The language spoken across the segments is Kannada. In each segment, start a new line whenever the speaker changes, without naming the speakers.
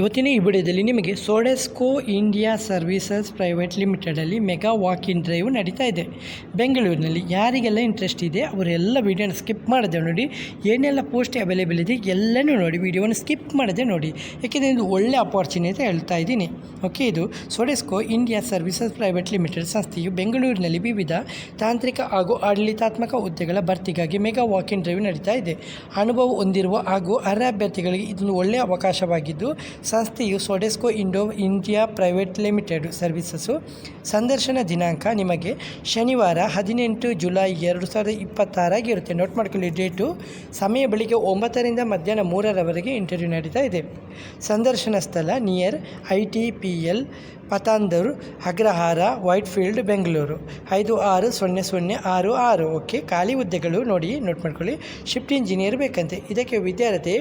ಇವತ್ತಿನ ಈ ವಿಡಿಯೋದಲ್ಲಿ ನಿಮಗೆ ಸೋಡೆಸ್ಕೋ ಇಂಡಿಯಾ ಸರ್ವಿಸಸ್ ಪ್ರೈವೇಟ್ ಲಿಮಿಟೆಡಲ್ಲಿ ಮೆಗಾ ವಾಕ್ ಇನ್ ಡ್ರೈವ್ ನಡೀತಾ ಇದೆ ಬೆಂಗಳೂರಿನಲ್ಲಿ. ಯಾರಿಗೆಲ್ಲ ಇಂಟ್ರೆಸ್ಟ್ ಇದೆ ಅವರೆಲ್ಲ ವೀಡಿಯೋನ ಸ್ಕಿಪ್ ಮಾಡದೆ ನೋಡಿ, ಏನೆಲ್ಲ ಪೋಸ್ಟ್ ಅವೈಲೇಬಲ್ ಇದೆ ಎಲ್ಲನೂ ನೋಡಿ, ವೀಡಿಯೋವನ್ನು ಸ್ಕಿಪ್ ಮಾಡದೆ ನೋಡಿ, ಯಾಕೆಂದರೆ ಇದು ಒಳ್ಳೆ ಅಪಾರ್ಚುನಿಟಿ ಹೇಳ್ತಾ ಇದ್ದೀನಿ. ಓಕೆ, ಇದು ಸೋಡೆಸ್ಕೋ ಇಂಡಿಯಾ ಸರ್ವಿಸಸ್ ಪ್ರೈವೇಟ್ ಲಿಮಿಟೆಡ್ ಸಂಸ್ಥೆಯು ಬೆಂಗಳೂರಿನಲ್ಲಿ ವಿವಿಧ ತಾಂತ್ರಿಕ ಹಾಗೂ ಆಡಳಿತಾತ್ಮಕ ಹುದ್ದೆಗಳ ಭರ್ತಿಗಾಗಿ ಮೆಗಾ ವಾಕ್ ಇನ್ ಡ್ರೈವ್ ನಡೀತಾ ಇದೆ. ಅನುಭವ ಹೊಂದಿರುವ ಹಾಗೂ ಅರ್ಹ ಅಭ್ಯರ್ಥಿಗಳಿಗೆ ಇದೊಂದು ಒಳ್ಳೆಯ ಅವಕಾಶವಾಗಿದ್ದು, ಸಂಸ್ಥೆಯು ಸೋಡೆಸ್ಕೋ ಇಂಡಿಯಾ ಪ್ರೈವೇಟ್ ಲಿಮಿಟೆಡ್ ಸರ್ವಿಸಸ್ಸು ಸಂದರ್ಶನ ದಿನಾಂಕ ನಿಮಗೆ ಶನಿವಾರ 18 ಜುಲೈ 2026 ಇರುತ್ತೆ. ನೋಟ್ ಮಾಡ್ಕೊಳ್ಳಿ ಡೇಟು. ಸಮಯ ಬೆಳಿಗ್ಗೆ 9ರಿಂದ ಮಧ್ಯಾಹ್ನ 3ರವರೆಗೆ ಇಂಟರ್ವ್ಯೂ ನಡೀತಾ ಇದೆ. ಸಂದರ್ಶನ ಸ್ಥಳ near ITPL Pattandur, Agrahara, Whitefield, Bengaluru 560066. Okay, ಖಾಲಿ ಹುದ್ದೆಗಳು ನೋಡಿ, ನೋಟ್ ಮಾಡ್ಕೊಳ್ಳಿ. ಶಿಫ್ಟ್ ಇಂಜಿನಿಯರ್ ಬೇಕಂತೆ. ಇದಕ್ಕೆ ವಿದ್ಯಾರ್ಥಿ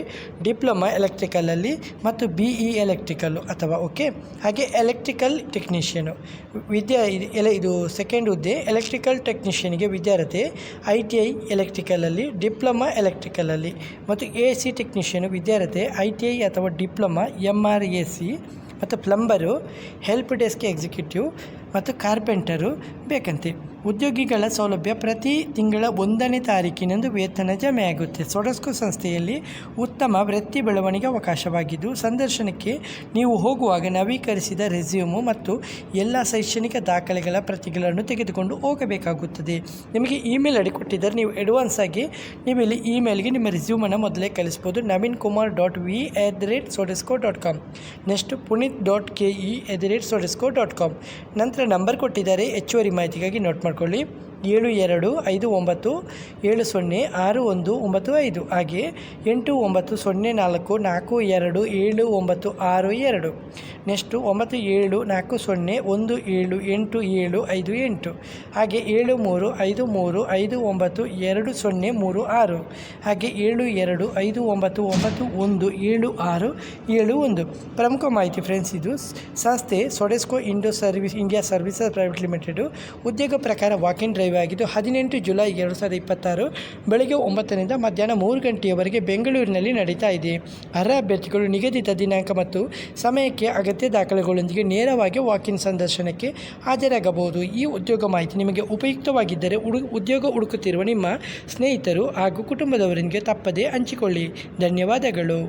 ಡಿಪ್ಲೊಮಾ ಎಲೆಕ್ಟ್ರಿಕಲಲ್ಲಿ ಮತ್ತು BE ಎಲೆಕ್ಟ್ರಿಕಲ್ಲು ಅಥವಾ ಓಕೆ, ಹಾಗೆ ಎಲೆಕ್ಟ್ರಿಕಲ್ ಟೆಕ್ನಿಷಿಯನು ಇದು ಸೆಕೆಂಡ್ ಹುದ್ದೆ. ಎಲೆಕ್ಟ್ರಿಕಲ್ ಟೆಕ್ನಿಷಿಯನ್ಗೆ ವಿದ್ಯಾರ್ಥಿ ITI ಎಲೆಕ್ಟ್ರಿಕಲಲ್ಲಿ, ಡಿಪ್ಲೊಮಾ ಎಲೆಕ್ಟ್ರಿಕಲಲ್ಲಿ ಮತ್ತು AC ಟೆಕ್ನಿಷಿಯನು ವಿದ್ಯಾರ್ಥಿ ITI ಅಥವಾ ಡಿಪ್ಲೊಮಾ MRAC ಮತ್ತು ಪ್ಲಂಬರು, ಹೆಲ್ಪ್ ಡೆಸ್ಕ್ ಎಕ್ಸಿಕ್ಯೂಟಿವ್ ಮತ್ತು ಕಾರ್ಪೆಂಟರು ಬೇಕಂತೆ. ಉದ್ಯೋಗಿಗಳ ಸೌಲಭ್ಯ ಪ್ರತಿ ತಿಂಗಳ 1ನೇ ತಾರೀಕಿನಂದು ವೇತನ ಜಮೆಯಾಗುತ್ತೆ. ಸೋಡೆಸ್ಕೋ ಸಂಸ್ಥೆಯಲ್ಲಿ ಉತ್ತಮ ವೃತ್ತಿ ಬೆಳವಣಿಗೆ ಅವಕಾಶವಾಗಿದ್ದು, ಸಂದರ್ಶನಕ್ಕೆ ನೀವು ಹೋಗುವಾಗ ನವೀಕರಿಸಿದ ರೆಸ್ಯೂಮು ಮತ್ತು ಎಲ್ಲ ಶೈಕ್ಷಣಿಕ ದಾಖಲೆಗಳ ಪ್ರತಿಗಳನ್ನು ತೆಗೆದುಕೊಂಡು ಹೋಗಬೇಕಾಗುತ್ತದೆ. ನಿಮಗೆ ಇಮೇಲ್ ಐಡಿ ಕೊಟ್ಟಿದ್ದರೆ ನೀವು ಅಡ್ವಾನ್ಸ್ ಆಗಿ ನೀವು ಇಲ್ಲಿ ಇಮೇಲ್ಗೆ ನಿಮ್ಮ ರೆಸ್ಯೂಮನ್ನು ಮೊದಲೇ ಕಳಿಸ್ಬೋದು. navinkumar.v@sodesco.com, next punit.ke@sodesco.com. ನಂತರ ನಂಬರ್ ಕೊಟ್ಟಿದ್ದಾರೆ. ಹೆಚ್ಚುವರಿ ಮಾಹಿತಿಗಾಗಿ ನೋಟ್ ಮಾಡ್ಕೊಳ್ಳಿ 7251706195 ಹಾಗೆ 8904427962. ನೆಕ್ಸ್ಟು 9740178758 ಹಾಗೆ 7353592036 ಹಾಗೆ 7259917671. ಪ್ರಮುಖ ಮಾಹಿತಿ ಫ್ರೆಂಡ್ಸ್, ಇದು ಸಂಸ್ಥೆ ಸೋಡೆಸ್ಕೋ ಇಂಡಿಯಾ ಸರ್ವಿಸಸ್ ಪ್ರೈವೇಟ್ ಲಿಮಿಟೆಡು ಉದ್ಯೋಗ ಪ್ರಕಾರ ವಾಕ್ ಇನ್ ಡ್ರೈವ್ ಆಗಿದ್ದು 18 ಜುಲೈ 2026 ಬೆಳಗ್ಗೆ 9ರಿಂದ ಮಧ್ಯಾಹ್ನ 3 ಗಂಟೆಯವರೆಗೆ ಬೆಂಗಳೂರಿನಲ್ಲಿ ನಡೀತಾ ಇದೆ. ಅರ್ಹ ಅಭ್ಯರ್ಥಿಗಳು ನಿಗದಿತ ದಿನಾಂಕ ಮತ್ತು ಸಮಯಕ್ಕೆ ಅಗತ್ಯ ದಾಖಲೆಗಳೊಂದಿಗೆ ನೇರವಾಗಿ ವಾಕ್-ಇನ್ ಸಂದರ್ಶನಕ್ಕೆ ಹಾಜರಾಗಬಹುದು. ಈ ಉದ್ಯೋಗ ಮಾಹಿತಿ ನಿಮಗೆ ಉಪಯುಕ್ತವಾಗಿದ್ದರೆ ಉದ್ಯೋಗ ಹುಡುಕುತ್ತಿರುವ ನಿಮ್ಮ ಸ್ನೇಹಿತರು ಹಾಗೂ ಕುಟುಂಬದವರಿಗೆ ತಪ್ಪದೇ ಹಂಚಿಕೊಳ್ಳಿ. ಧನ್ಯವಾದಗಳು.